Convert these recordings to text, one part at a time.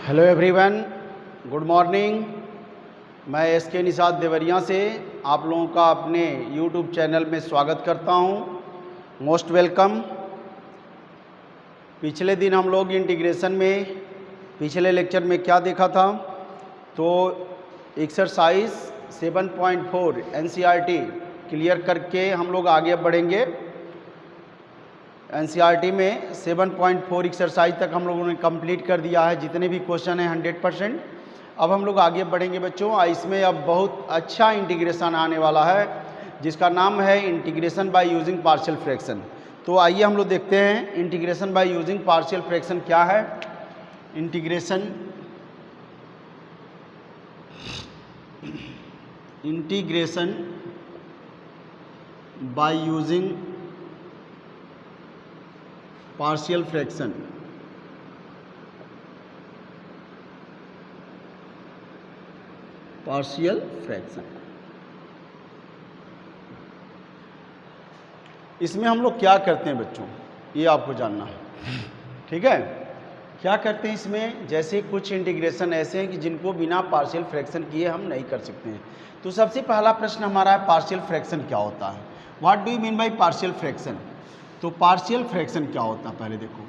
Hello everyone, good morning. मैं SK Nishad Deoria से आप लोगों का अपने यूट्यूब चैनल में स्वागत करता हूं। Most welcome. पिछले दिन हम लोग इंटीग्रेशन में पिछले लेक्चर में क्या देखा था, तो एक्सरसाइज 7.4 एनसीईआरटी क्लियर करके हम लोग आगे बढ़ेंगे। एनसीईआरटी में 7.4 एक्सरसाइज तक हम लोगों ने कंप्लीट कर दिया है, जितने भी क्वेश्चन हैं 100%। अब हम लोग आगे बढ़ेंगे बच्चों। इसमें अब बहुत अच्छा इंटीग्रेशन आने वाला है जिसका नाम है integration by using partial fraction. तो आइए हम लोग देखते हैं integration by using partial fraction क्या है। Integration by using partial fraction. Partial fraction इसमें हम लोग क्या करते हैं बच्चों, ये आपको जानना है, ठीक है। क्या करते हैं इसमें, जैसे कुछ इंटीग्रेशन ऐसे हैं कि जिनको बिना पार्शियल फ्रैक्शन किए हम नहीं कर सकते हैं। तो सबसे पहला प्रश्न हमारा है पार्शियल फ्रैक्शन क्या होता है। What do you mean by partial fraction. तो पार्शियल फ्रैक्शन क्या होता है, पहले देखो।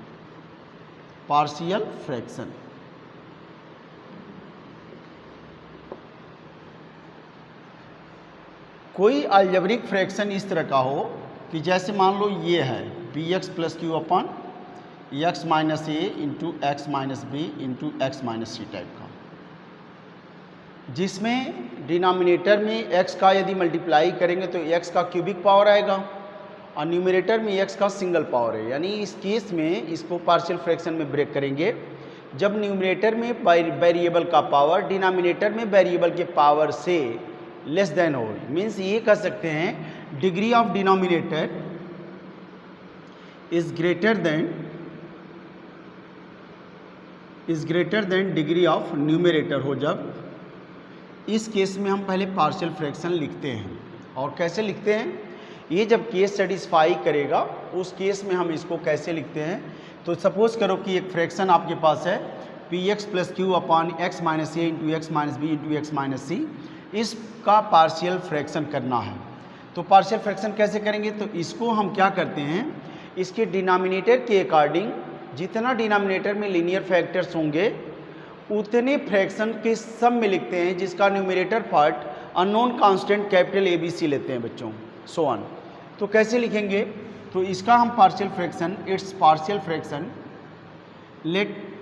पार्शियल फ्रैक्शन कोई अलजेब्रिक फ्रैक्शन इस तरह का हो कि जैसे मान लो ये है p x plus Q upon x minus ए into x minus B into x minus c type का, जिसमें डिनोमिनेटर में x का यदि मल्टीप्लाई करेंगे तो x का क्यूबिक पावर आएगा और न्यूमरेटर में x का सिंगल पावर है। यानी इस केस में इसको पार्शियल फ्रैक्शन में ब्रेक करेंगे जब न्यूमरेटर में वेरिएबल का पावर डिनोमिनेटर में वेरिएबल के पावर से लेस देन हो। मीन्स ये कह सकते हैं degree of denominator is greater than degree of numerator हो। जब इस केस में हम पहले पार्शियल फ्रैक्शन लिखते हैं। और कैसे लिखते हैं, ये जब केस सेटिस्फाई करेगा उस केस में हम इसको कैसे लिखते हैं। तो सपोज करो कि एक फ्रैक्शन आपके पास है p x plus Q upon x minus ए into x minus B into x minus c. इसका पार्शियल फ्रैक्शन करना है। तो पार्शियल फ्रैक्शन कैसे करेंगे, तो इसको हम क्या करते हैं, इसके डिनोमिनेटर के अकॉर्डिंग जितना डिनोमिनेटर में लीनियर फैक्टर्स होंगे उतने फ्रैक्शन के सम में लिखते हैं, जिसका numerator part unknown constant capital A B C लेते हैं बच्चों, सो ऑन। तो कैसे लिखेंगे, तो इसका हम partial fraction, it's partial fraction let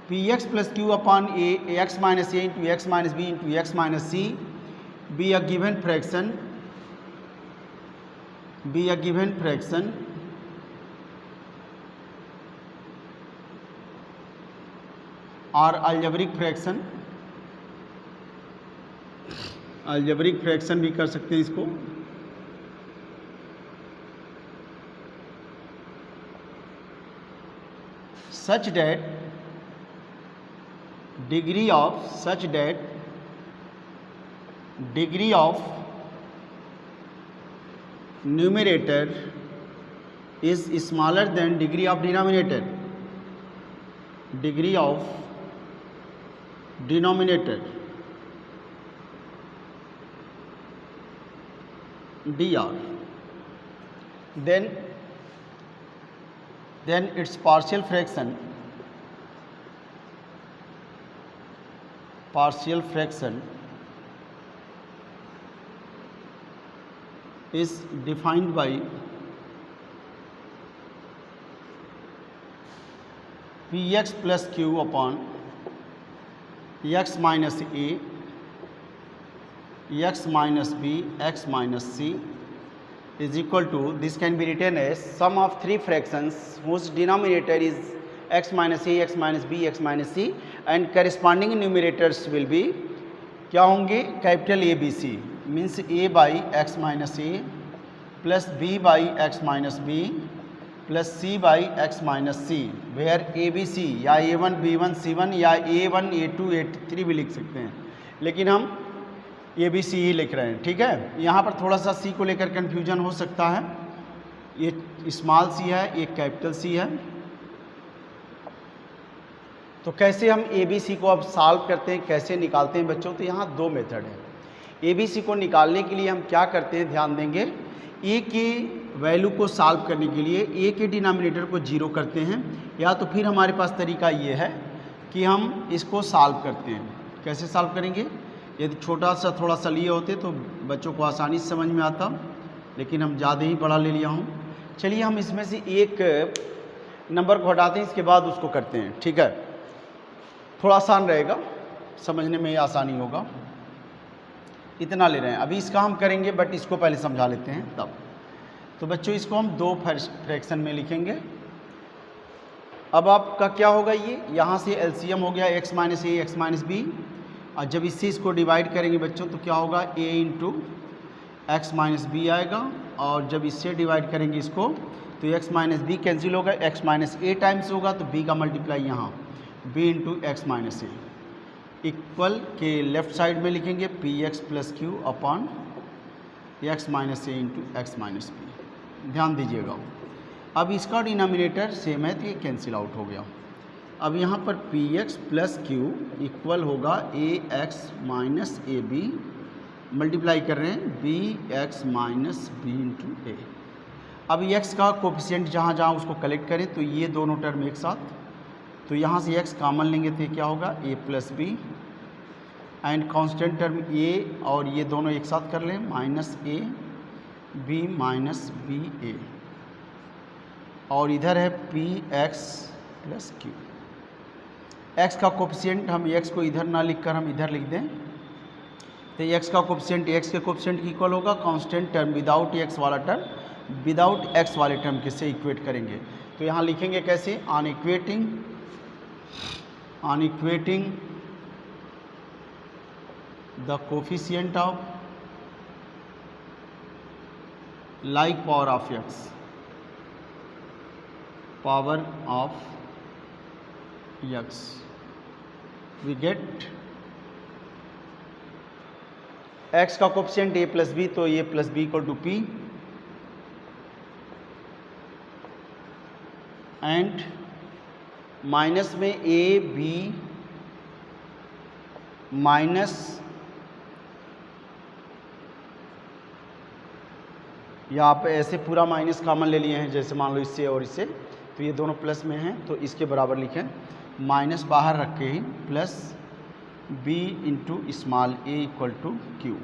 P x plus Q upon A x minus A into x minus B into x minus C be a given fraction और अलजेब्रिक फ्रैक्शन भी कर सकते हैं इसको। such that degree of numerator is smaller than degree of denominator. Degree of denominator dr, then its partial fraction is defined by px plus q upon x minus a x minus b x minus c is equal to, this can be written as sum of three fractions whose denominator is x minus a, x minus b, x minus c and corresponding numerators will be क्या होंगे, capital A B C. Means a by x minus A plus b by x minus B plus c by x minus C, where A B C या a1 b1 c1 या a1 a2 a3 भी लिख सकते हैं, लेकिन हम ए B सी ही लिख रहे हैं, ठीक है। यहाँ पर थोड़ा सा सी को लेकर कन्फ्यूजन हो सकता है। ये स्मॉल सी है, एक कैपिटल सी है। तो कैसे हम ABC को अब सॉल्व करते हैं, कैसे निकालते हैं बच्चों? तो यहाँ दो मेथड है। ABC को निकालने के लिए हम क्या करते हैं, ध्यान देंगे। A की वैल्यू को सॉल्व करने के लिए A के डिनोमिनेटर को 0 करते हैं, या तो फिर हमारे पास तरीका ये है कि हम इसको सॉल्व करते हैं। कैसे सॉल्व करेंगे? यदि छोटा सा थोड़ा सा लिए होते तो बच्चों को आसानी से समझ में आता, लेकिन हम ज़्यादा ही बड़ा ले लिया हूँ। चलिए हम इसमें से एक नंबर को हटाते हैं, इसके बाद उसको करते हैं, ठीक है? थोड़ा आसान रहेगा, समझने में आसानी होगा। इतना ले रहे हैं, अभी इसका हम करेंगे, बट इसको पहले समझा लेते हैं तब। तो बच्चों इसको हम दो फ्रैक्शन में लिखेंगे। अब आपका क्या होगा, ये यहाँ से एलसीएम हो गया x minus a x minus B, और जब इससे इसको डिवाइड करेंगे बच्चों तो क्या होगा, a into x minus b आएगा, और जब इससे डिवाइड करेंगे इसको तो x माइनस बी कैंसिल होगा, x माइनस ए टाइम्स होगा, तो b का मल्टीप्लाई यहाँ b इंटू एक्स माइनस ए इक्वल के लेफ्ट साइड में लिखेंगे p x plus Q upon x minus ए इंटू एक्स माइनस बी। ध्यान दीजिएगा, अब इसका डिनोमिनेटर सेम है तो ये कैंसिल आउट हो गया। अब यहाँ पर p x plus q equal होगा a x minus a b, multiply कर रहे हैं b x minus B into a. अब एक्स का कोफिशिएंट जहाँ जहाँ उसको कलेक्ट करें तो ये दोनों टर्म एक साथ, तो यहाँ से एक्स कॉमन लेंगे तो ये क्या होगा, a plus b, and constant term a और ये दोनों एक साथ कर लें, minus a b minus b a, और इधर है p x plus q. X का कोफिशिएंट हम एक्स को इधर ना लिखकर हम इधर लिख दें, तो एक्स का कोफिशिएंट एक्स के कोफिशिएंट की इक्वल होगा कांस्टेंट टर्म विदाउट एक्स वाला टर्म विदाउट एक्स वाले टर्म किससे इक्वेट करेंगे। तो यहाँ लिखेंगे कैसे, on equating the coefficient of like power of x, power of x, we get x का कोफिशिएंट a प्लस बी, तो a plus B equal to P, and minus में a b माइनस, यहाँ पे ऐसे पूरा माइनस कॉमन ले लिए हैं, जैसे मान लो इससे और इससे, तो ये दोनों प्लस में हैं तो इसके बराबर लिखें, माइनस बाहर रख के ही plus b into small a equal to q,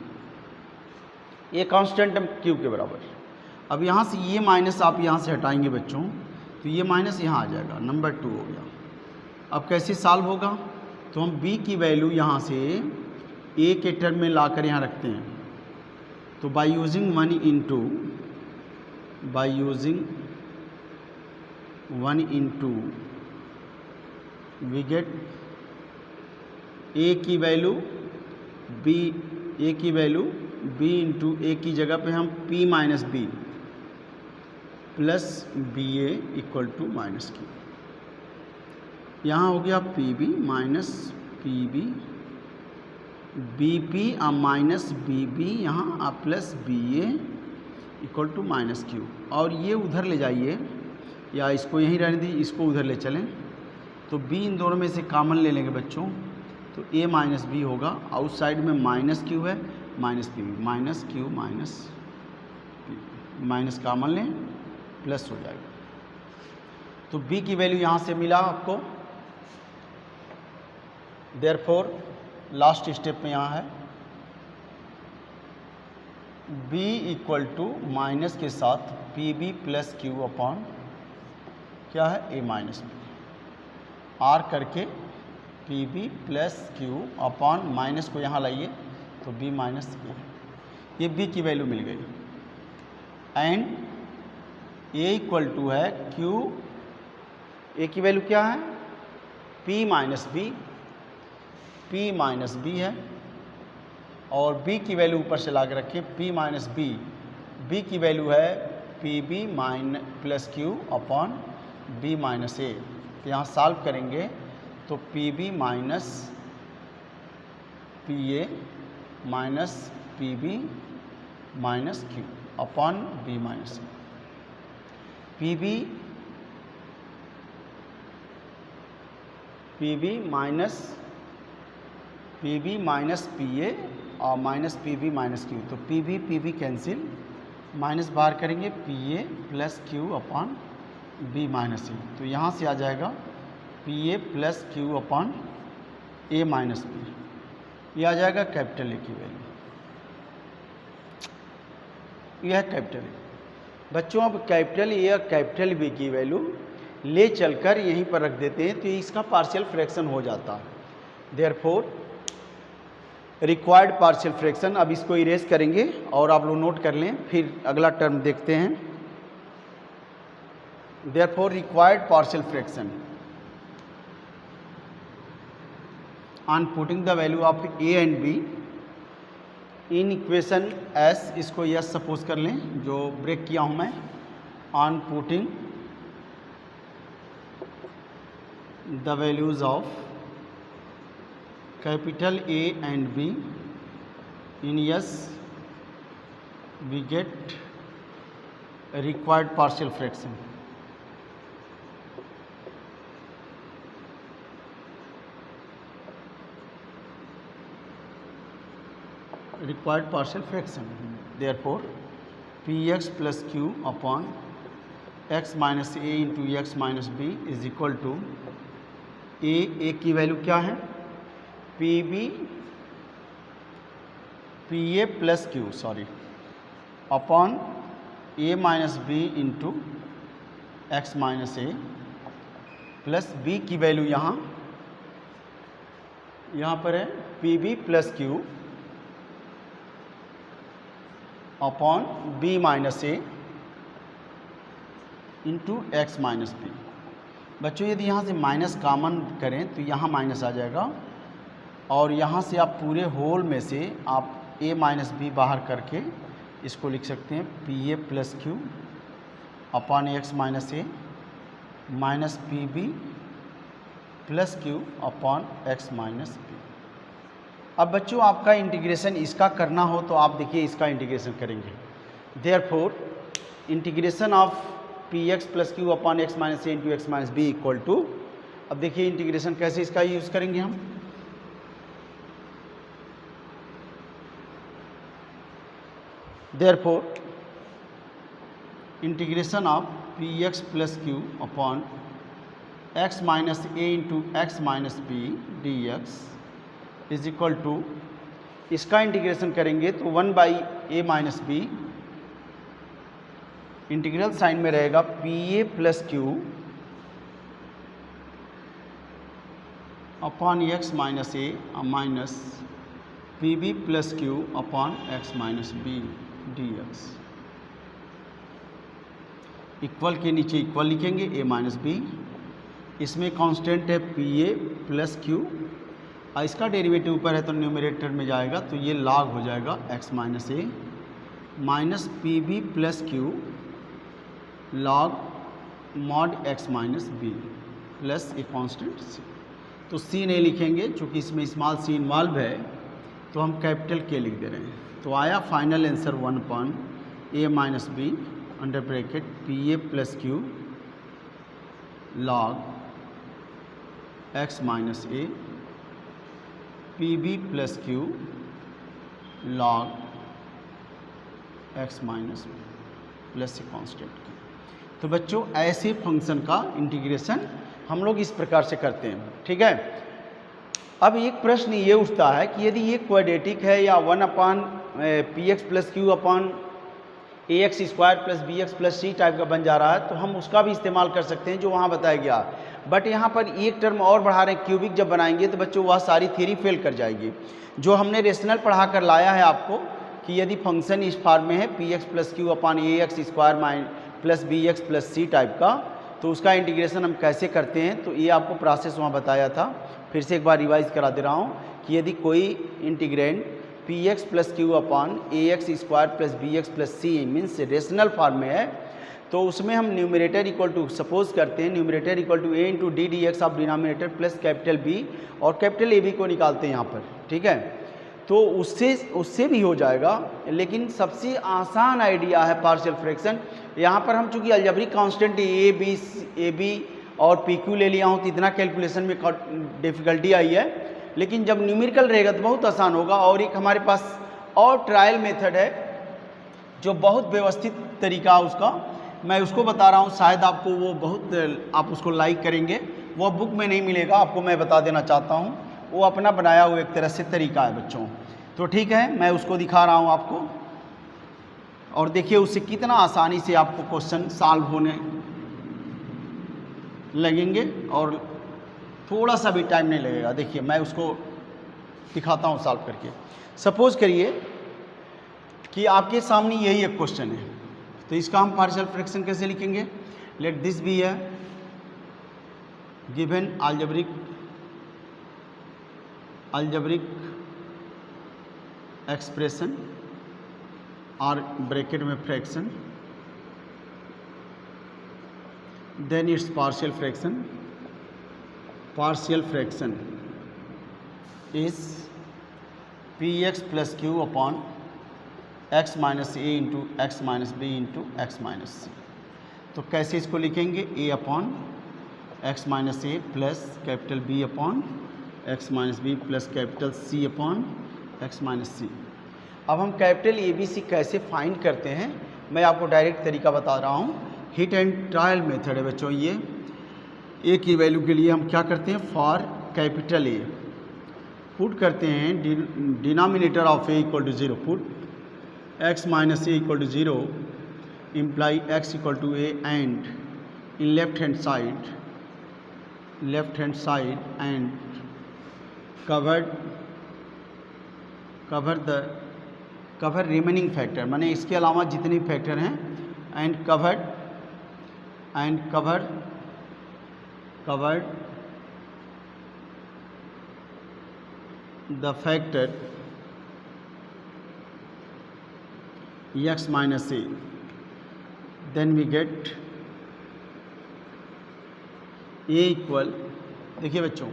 ये कांस्टेंट क्यू के बराबर। अब यहाँ से ये माइनस आप यहाँ से हटाएंगे बच्चों, तो ये माइनस यहाँ आ जाएगा, नंबर 2 हो गया। अब कैसे सॉल्व होगा, तो हम b की वैल्यू यहाँ से a के टर्म में लाकर यहाँ रखते हैं, तो by using 1 into we get a की वैल्यू b इंटू ए की जगह पे हम p minus B plus b a equal to minus q. यहाँ हो गया p B minus P b, b p minus b b यहाँ plus b a equal to minus q, और ये उधर ले जाइए या इसको यहीं रहने दी, इसको उधर ले चलें, तो b इन दोनों में से कॉमन ले लेंगे बच्चों, तो a माइनस बी होगा, आउटसाइड में माइनस क्यू है, minus P B, minus Q minus P, minus common लें प्लस हो जाएगा। तो b की वैल्यू यहाँ से मिला आपको, देयरफॉर लास्ट स्टेप में यहाँ है b इक्वल टू माइनस के साथ P B plus Q upon क्या है a माइनस बी, आर करके P B plus Q upon minus को यहाँ लाइए तो b माइनस ए, ये b की वैल्यू मिल गई, एंड a इक्वल टू है q, a की वैल्यू क्या है p माइनस बी है, और b की वैल्यू ऊपर से ला के रखें p माइनस b की वैल्यू है p B plus Q upon b minus a. तो यहाँ सॉल्व करेंगे तो p B minus p a minus P B minus q upon b minus A. P b p B minus p a और minus P B minus q. तो p b cancel, minus बाहर करेंगे p A plus Q upon b minus a. तो यहाँ से आ जाएगा P A plus Q upon A minus B. ये आ जाएगा कैपिटल ए की वैल्यू, यह है कैपिटल ए। बच्चों अब कैपिटल ए और कैपिटल बी की वैल्यू ले चलकर यहीं पर रख देते हैं तो इसका पार्शियल फ्रैक्शन हो जाता है। देयरफॉर रिक्वायर्ड पार्शियल फ्रैक्शन, अब इसको इरेज करेंगे और आप लोग नोट कर लें, फिर अगला टर्म देखते हैं। Therefore required partial fraction on putting the value of A and B in equation S, इसको यस सपोज कर लें जो ब्रेक किया हूं मैं, on putting the values of capital A and B in S we get required partial fraction. required partial fraction, therefore px plus q upon x minus a into x minus b is equal to a की value क्या है, pa plus q upon a minus B into x minus A plus b की value यहाँ पर है pb plus q upon b minus ए into x minus b. बच्चों यदि यहाँ से माइनस कॉमन करें तो यहाँ माइनस आ जाएगा और यहाँ से आप पूरे होल में से आप ए माइनस बी बाहर करके इसको लिख सकते हैं P A plus Q upon x minus A minus P B plus Q upon x minus B. अब बच्चों आपका इंटीग्रेशन इसका करना हो तो आप देखिए इसका इंटीग्रेशन करेंगे। Therefore integration of P x plus Q upon x minus A into x minus B equal to, अब देखिए इंटीग्रेशन कैसे इसका यूज करेंगे हम। Therefore integration of P x plus Q upon x minus A into x minus B d x is equal to, इसका integration करेंगे तो 1 by A minus B, integral sign में रहेगा P A plus Q upon x minus A minus P B plus Q upon x minus B d x. Equal के नीचे equal लिखेंगे A minus B, इसमें constant है P ए plus Q, इसका derivative ऊपर है तो न्यूमरेटर में जाएगा तो ये लॉग हो जाएगा x minus A minus P B plus Q log mod x minus B plus A constant c। तो c नहीं लिखेंगे चूँकि इसमें स्मॉल c इन्वॉल्व है तो हम कैपिटल के लिख दे रहे हैं। तो आया final answer 1 upon A minus B under bracket P A plus Q log x minus A P B plus Q log x minus plus A constant की। तो बच्चों ऐसे फंक्शन का इंटीग्रेशन हम लोग इस प्रकार से करते हैं, ठीक है। अब एक प्रश्न ये उठता है कि यदि ये क्वाड्रेटिक है या 1 upon p x plus Q upon ए x square plus b x plus c type का बन जा रहा है तो हम उसका भी इस्तेमाल कर सकते हैं जो वहाँ बताया गया। बट यहाँ पर एक टर्म और बढ़ा रहे हैं, क्यूबिक जब बनाएंगे तो बच्चों वह सारी थ्योरी फेल कर जाएगी। जो हमने रेशनल पढ़ा कर लाया है आपको कि यदि फंक्शन इस फॉर्म में है p x plus Q upon ए x square plus b x plus c type का, तो उसका इंटीग्रेशन हम कैसे करते हैं तो ये आपको प्रोसेस वहाँ बताया था। फिर से एक बार रिवाइज करा दे रहा हूँ कि यदि कोई integrand p x plus Q upon ए x square plus b x plus c means rational form में है तो उसमें हम न्यूमरेटर इक्वल टू सपोज करते हैं numerator equal to A into D D x of denominator plus capital B और capital A B को निकालते हैं यहाँ पर, ठीक है। तो उससे भी हो जाएगा, लेकिन सबसे आसान आइडिया है पार्शियल फ्रैक्शन। यहाँ पर हम चूंकि अलजेब्रिक कांस्टेंट ए बी और पी क्यू ले लिया हूँ तो इतना कैलकुलेशन में डिफ़िकल्टी आई है, लेकिन जब न्यूमेरिकल रहेगा तो बहुत आसान होगा। और एक हमारे पास और ट्रायल मेथड है जो बहुत व्यवस्थित तरीका है उसका, मैं उसको बता रहा हूँ, शायद आपको वो बहुत आप उसको लाइक करेंगे। वो बुक में नहीं मिलेगा आपको, मैं बता देना चाहता हूँ, वो अपना बनाया हुआ एक तरह से तरीका है बच्चों। तो ठीक है, मैं उसको दिखा रहा हूँ आपको, और देखिए उससे कितना आसानी से आपको क्वेश्चन सॉल्व होने लगेंगे और थोड़ा सा भी टाइम नहीं लगेगा। देखिए मैं उसको दिखाता हूँ सॉल्व करके। सपोज करिए कि आपके सामने यही एक क्वेश्चन है, तो इसका हम पार्शियल फ्रैक्शन कैसे लिखेंगे? Let this be a given algebraic expression और ब्रैकेट में fraction, then it's partial fraction is px plus Q upon x minus A into x minus B into x minus c. तो कैसे इसको लिखेंगे? a upon x minus A plus capital B upon x minus B plus capital C upon x minus c. अब हम capital ABC कैसे find करते हैं, मैं आपको डायरेक्ट तरीका बता रहा हूँ। हिट एंड ट्रायल मेथड है बच्चों। ये ए की वैल्यू के लिए हम क्या करते हैं? फॉर कैपिटल ए पुट करते हैं denominator of A equal to 0, put x minus A equal to 0 imply x equal to A, and in left hand side and cover remaining factor, माने इसके अलावा जितने फैक्टर हैं, and covered the factor x minus A, then we get A equal. देखिए बच्चों,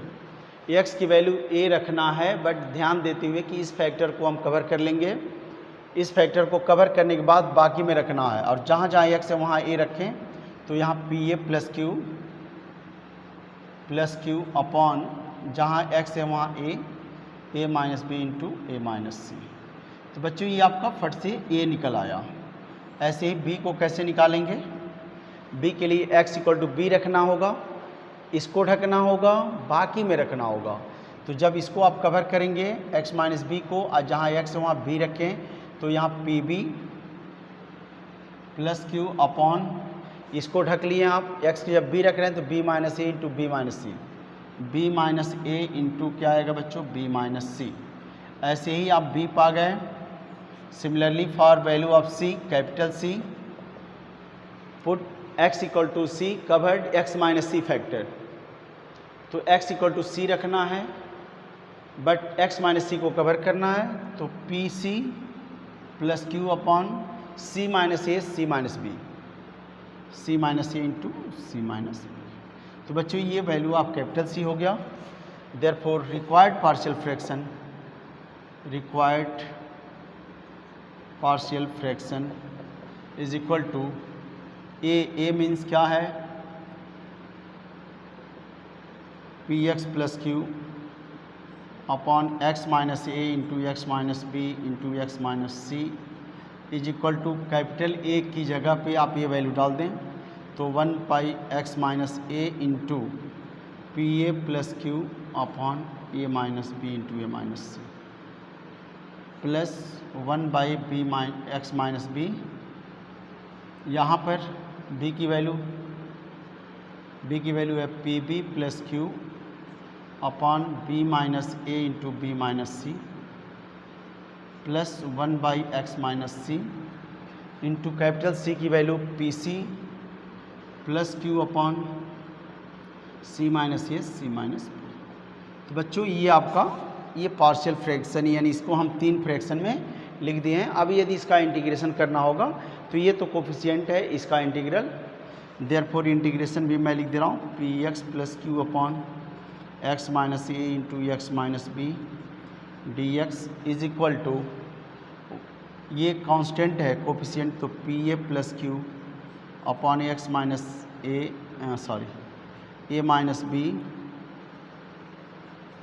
x की value a रखना है, बट ध्यान देते हुए कि इस फैक्टर को हम कवर कर लेंगे। इस फैक्टर को कवर करने के बाद बाकी में रखना है, और जहाँ जहाँ x है वहाँ a रखें। तो यहाँ पी ए प्लस क्यू अपॉन जहाँ x है वहाँ a minus B into a minus c. तो बच्चों ये आपका फट से a निकल आया। ऐसे ही b को कैसे निकालेंगे? b के लिए x इक्वल टू बी रखना होगा, इसको ढकना होगा, बाकी में रखना होगा। तो जब इसको आप कवर करेंगे x माइनस बी को, और जहाँ x है वहाँ b रखें, तो यहाँ P B plus Q upon, इसको ढक लिए आप, x की जब b रख रहे हैं तो b माइनस ए into B minus C, B minus ए इंटू क्या आएगा बच्चों? b minus C. ऐसे ही आप b पा गए। Similarly for value of c, capital C, put x equal to C, covered x minus C factor. तो x इक्वल टू सी रखना है, बट x माइनस सी को कवर करना है, तो p c plus Q upon c minus a, c minus b, c minus A into c minus b. तो बच्चों ये वैल्यू आप कैपिटल C हो गया। Therefore required partial fraction is equal to a means क्या है? P x plus Q upon x minus A into x minus B into x minus c is equal to capital A की जगह पे आप ये value डाल दें, तो 1 by x minus A into p A plus Q upon A minus B into a minus c plus 1 by b x minus b. यहाँ पर b की वैल्यू है p B plus Q upon b minus A into B minus c plus 1 by x minus c into capital C की value p c plus Q upon c minus a, c minus b. तो बच्चों ये आपका ये partial fraction, यानी इसको हम 3 fraction में लिख दिए हैं। अब यदि इसका इंटीग्रेशन करना होगा तो ये तो कोफिशिएंट है इसका इंटीग्रल, देयरफॉर इंटीग्रेशन भी मैं लिख दे रहा हूँ p x plus Q upon x minus A into x minus B d x is equal to, ये कांस्टेंट है कोफिशिएंट, तो p A plus Q upon x minus a a minus b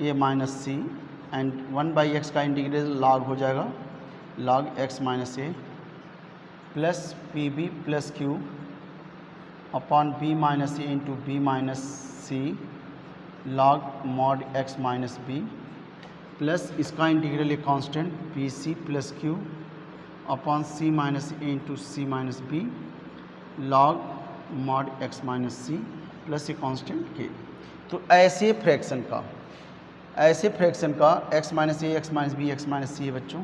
a minus c and 1/x का integral log हो जाएगा log x minus ए plus p B plus Q upon b minus ए into B minus c log mod x minus B plus इसका integral एक constant p c plus Q upon c minus ए into c minus b log mod x minus c plus ए constant के। तो ऐसे fraction का x minus a x minus b x minus c है बच्चों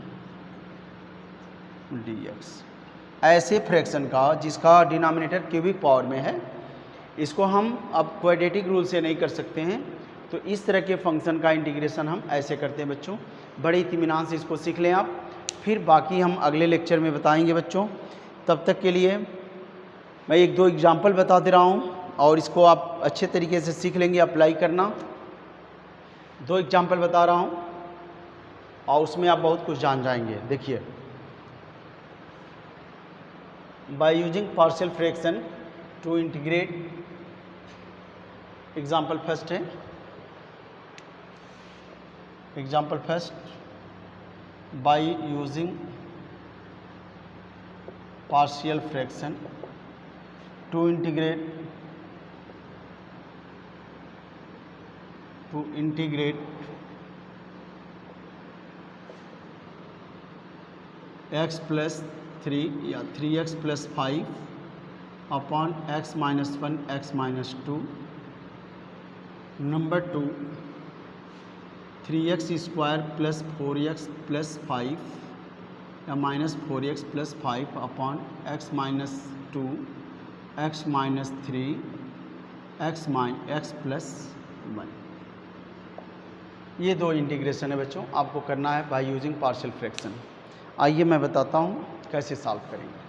dx। ऐसे fraction का जिसका denominator cubic power में है, इसको हम अब क्वाड्रेटिक रूल से नहीं कर सकते हैं, तो इस तरह के फंक्शन का इंटीग्रेशन हम ऐसे करते हैं बच्चों। बड़े इत्मीनान से इसको सीख लें आप, फिर बाकी हम अगले लेक्चर में बताएंगे बच्चों। तब तक के लिए मैं एक दो एग्जाम्पल बता दे रहा हूँ और इसको आप अच्छे तरीके से सीख लेंगे, अप्लाई करना। दो एग्जाम्पल बता रहा हूँ और उसमें आप बहुत कुछ जान जाएंगे। देखिए, by using partial fraction to integrate, example first है, example first, by using partial fraction to integrate x plus 3 या 3x plus 5 upon x minus 1 x minus 2। Number 2, 3x square plus 4x plus 5 या minus 4x plus 5 upon x minus 2 x minus 3 x plus 1। ये दो integration है बच्चों, आपको करना है bye using partial fraction. आइए मैं बताता हूँ कैसे सॉल्व करेंगे।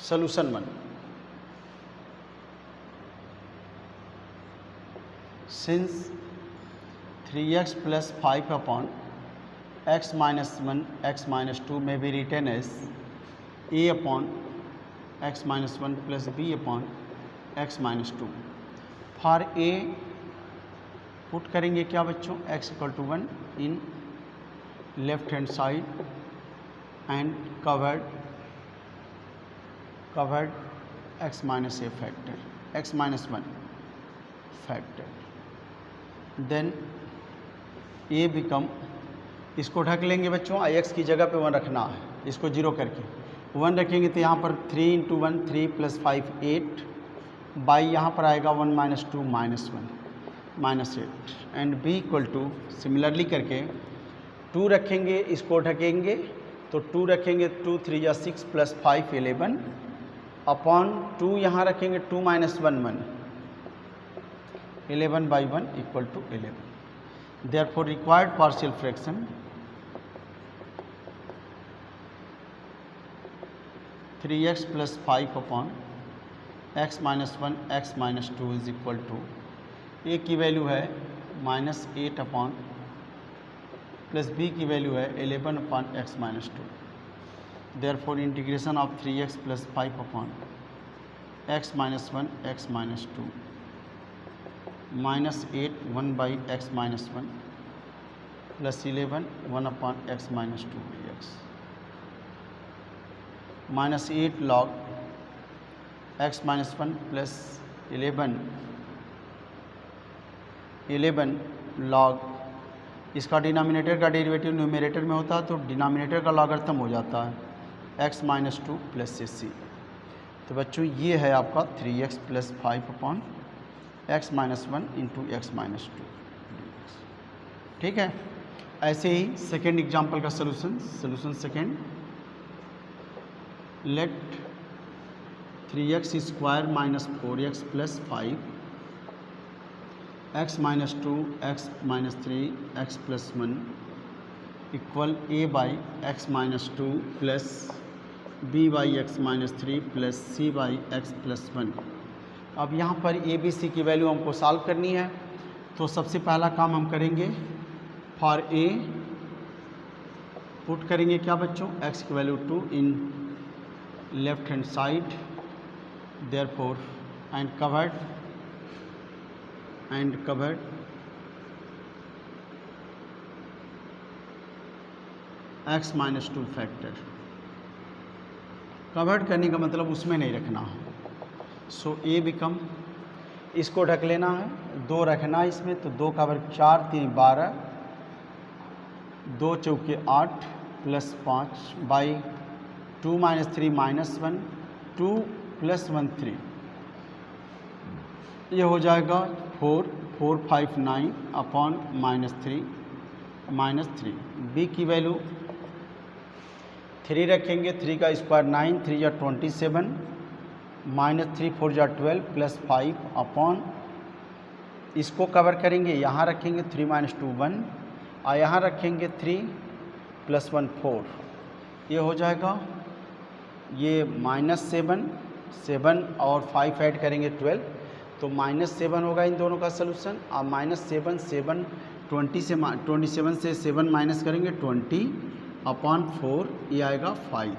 Solution 1, since 3x plus 5 upon x minus 1 x minus 2 may be written as a upon x minus 1 plus b upon x minus 2। For a put करेंगे क्या बच्चों, x equal to 1 in left hand side and covered x minus a factor, x minus 1 factor. Then a become, इसको ढक लेंगे बच्चों, ix की जगह पे 1 रखना है, इसको 0 करके 1 रखेंगे तो यहाँ पर 3 इंटू 1 3 प्लस 5 8 बाई यहाँ पर आएगा 1 minus 2 minus 1 minus 8 and b equal two similarly करके 2 रखेंगे, इसको ढकेंगे तो 2 रखेंगे 2 3 या 6 प्लस 5 11 अपॉन 2 यहाँ रखेंगे 2 minus 1 1 11 by 1 equal to 11। Therefore required partial fraction 3x plus 5 upon x minus 1 x minus 2 is equal to, a की वैल्यू है माइनस 8 अपॉन प्लस b की वैल्यू है 11 upon x minus 2। Therefore integration of 3x plus 5 upon x minus 1 x minus 2 minus 8 1 by x minus 1 plus 11 1 upon x minus 2 dx minus 8 log x minus 1 plus 11 log, इसका denominator का derivative numerator में होता है तो denominator का logarithm हो जाता है x माइनस 2 प्लस c। तो बच्चों ये है आपका 3x plus 5 upon x minus 1 into x minus 2। ठीक है, ऐसे ही सेकेंड एग्जाम्पल का solution second, let 3x square minus 4x plus 5 x minus 2 x minus 3 x plus 1 equal a by x minus 2 plus b by x minus 3 plus c by x plus 1। अब यहाँ पर a b c की value हमको solve करनी है, तो सबसे पहला काम हम करेंगे फॉर a पुट करेंगे क्या बच्चों, x की value 2 in left hand side, therefore and covered x minus 2 factor. Covered करने का मतलब उसमें नहीं रखना है, सो ए बिकम, इसको ढक लेना है, 2 रखना है इसमें, तो 2 का वर्ग 4 3 12, 2 चौके 8 plus 5 by 2 minus 3 minus 1, 2 plus 1 3, ये हो जाएगा 4 4 5 9 अपॉन माइनस 3 बी की वैल्यू 3 रखेंगे, 3 का स्क्वायर 9, 3 या 27, माइनस 3 4 या 12 प्लस 5 अपॉन, इसको कवर करेंगे, यहाँ रखेंगे 3 माइनस 2 1 और यहाँ रखेंगे 3 प्लस 1 4, ये हो जाएगा, ये माइनस 7 और 5 ऐड करेंगे 12, तो माइनस 7 होगा इन दोनों का सलूशन। और माइनस 7 27 से 7 माइनस करेंगे 20 अपॉन 4, ये आएगा 5।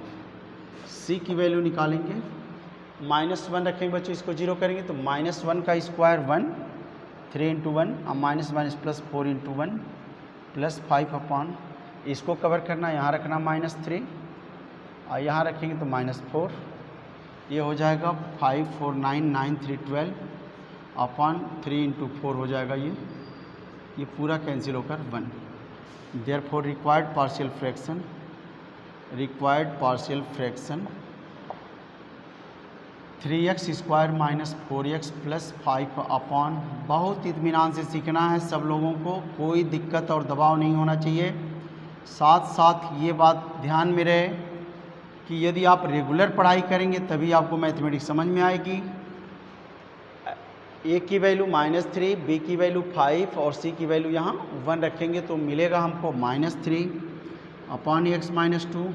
सी की वैल्यू निकालेंगे, -1 रखेंगे बच्चों, इसको 0 करेंगे तो -1 का स्क्वायर 1, 3 इंटू 1 और minus plus 4 into 1 plus 5 upon, इसको कवर करना, यहाँ रखना -3 और यहाँ रखेंगे तो -4, ये हो जाएगा 5 4 9 9 3 12 अपॉन 3 इंटू 4 हो जाएगा, ये पूरा कैंसिल होकर 1। Therefore required partial fraction 3x square minus 4x plus 5 upon, बहुत इत्मीनान से सीखना है सब लोगों को, कोई दिक्कत और दबाव नहीं होना चाहिए। साथ साथ ये बात ध्यान में रहे कि यदि आप रेगुलर पढ़ाई करेंगे तभी आपको मैथमेटिक्स समझ में आएगी। ए की वैल्यू -3, बी की वैल्यू 5 और सी की वैल्यू यहाँ 1 रखेंगे तो मिलेगा हमको -3 upon x minus 2,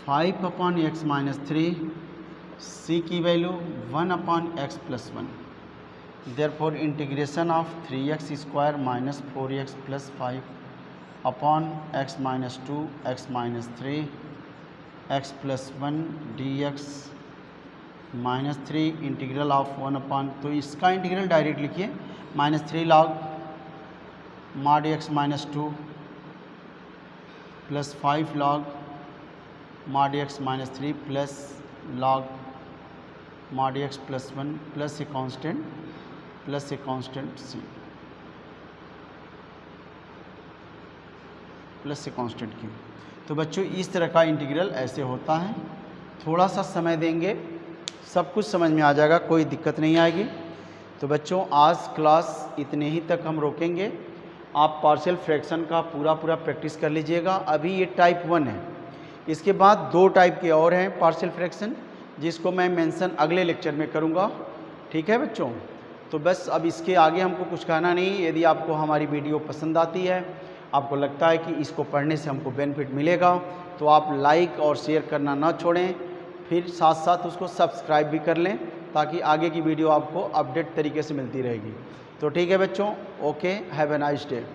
5 upon x minus 3, सी की value 1 upon x plus 1। Therefore integration of 3x square minus 4x plus 5 upon x minus 2, x minus 3, x plus 1 dx -3 integral of 1 upon, तो इसका इंटीग्रल डायरेक्ट लिखिए, -3 log mod x minus 2 plus 5 log mod x minus 3 plus log mod x plus 1 plus ए constant C plus ए constant Q. तो बच्चों इस तरह का integral ऐसे होता है, थोड़ा सा समय देंगे सब कुछ समझ में आ जाएगा, कोई दिक्कत नहीं आएगी। तो बच्चों आज क्लास इतने ही तक हम रोकेंगे, आप पार्शियल फ्रैक्शन का पूरा प्रैक्टिस कर लीजिएगा। अभी ये टाइप 1 है, इसके बाद 2 टाइप के और हैं पार्शियल फ्रैक्शन, जिसको मैं मेंशन अगले लेक्चर में करूँगा, ठीक है बच्चों। तो बस अब इसके आगे हमको कुछ कहना नहीं। यदि आपको हमारी वीडियो पसंद आती है, आपको लगता है कि इसको पढ़ने से हमको बेनिफिट मिलेगा, तो आप लाइक और शेयर करना ना छोड़ें, फिर साथ साथ उसको सब्सक्राइब भी कर लें ताकि आगे की वीडियो आपको अपडेट तरीके से मिलती रहेगी। तो ठीक है बच्चों, okay, have a nice day.